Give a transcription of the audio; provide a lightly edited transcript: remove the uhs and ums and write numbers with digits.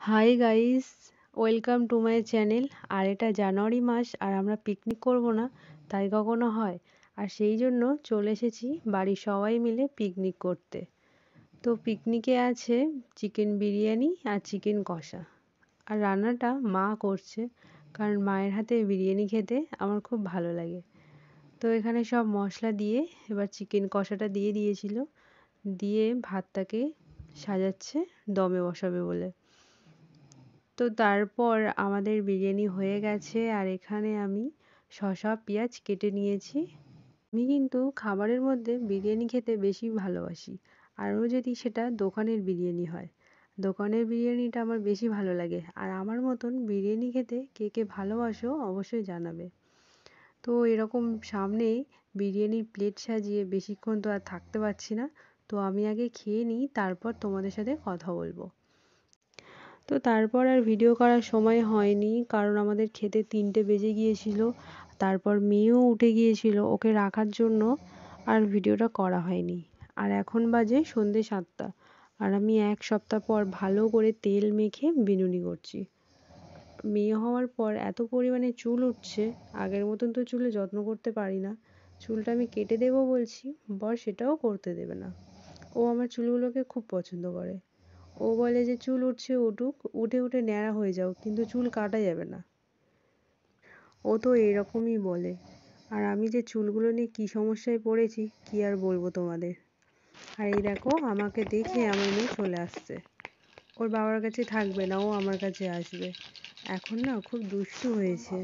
High guys, welcome to my channel. আর এটা জানুয়ারি মাস আর আমরা পিকনিক করব না তাই কখনো হয়? আর সেই জন্য চলে এসেছি বাড়ির সবাই মিলে পিকনিক করতে। তো পিকনিকে আছে চিকেন বিরিয়ানি আর চিকেন কষা। আর রান্নাটা মা করছে, কারণ মায়ের হাতে বিরিয়ানি খেতে আমার খুব ভালো লাগে। তো এখানে সব মশলা দিয়ে এবার চিকেন কষাটা দিয়ে দিয়েছিল, দিয়ে ভাতটাকে সাজাচ্ছে দমে বসাবে বলে। তো তারপর আমাদের বিরিয়ানি হয়ে গেছে আর এখানে আমি শসা পেঁয়াজ কেটে নিয়েছি। আমি কিন্তু খাবারের মধ্যে বিরিয়ানি খেতে বেশি ভালোবাসি, আরও যদি সেটা দোকানের বিরিয়ানি হয়। দোকানের বিরিয়ানিটা আমার বেশি ভালো লাগে। আর আমার মতন বিরিয়ানি খেতে কে কে ভালোবাসো অবশ্যই জানাবে। তো এরকম সামনেই বিরিয়ানির প্লেট সাজিয়ে বেশিক্ষণ তো আর থাকতে পারছি না, তো আমি আগে খেয়ে নিই, তারপর তোমাদের সাথে কথা বলবো। তো তারপর আর ভিডিও করার সময় হয়নি, কারণ আমাদের খেতে 3টে বেজে গিয়েছিল। তারপর মেয়েও উঠে গিয়েছিল, ওকে রাখার জন্য আর ভিডিওটা করা হয়নি। আর এখন বাজে সন্ধে 7টা, আর আমি 1 সপ্তাহ পর ভালো করে তেল মেখে বিনুনি করছি। মেয়ে হওয়ার পর এত পরিমাণে চুল উঠছে, আগের মতন তো চুলে যত্ন করতে পারি না। চুলটা আমি কেটে দেবো বলছি, বর সেটাও করতে দেবে না। ও আমার চুলগুলোকে খুব পছন্দ করে। ও বলে যে চুল উঠছে উঠুক, উঠে উঠে ন্যাড়া হয়ে যাও, কিন্তু চুল কাটা যাবে না। ও তো এরকমই বলে। আর আমি যে চুলগুলো নিয়ে কী সমস্যায় পড়েছি কী আর বলবো তোমাদের। আর এই দেখো, আমাকে দেখে আমার মেয়ে চলে আসছে। ওর বাবার কাছে থাকবে না, ও আমার কাছে আসবে। এখন না খুব দুষ্টু হয়েছে।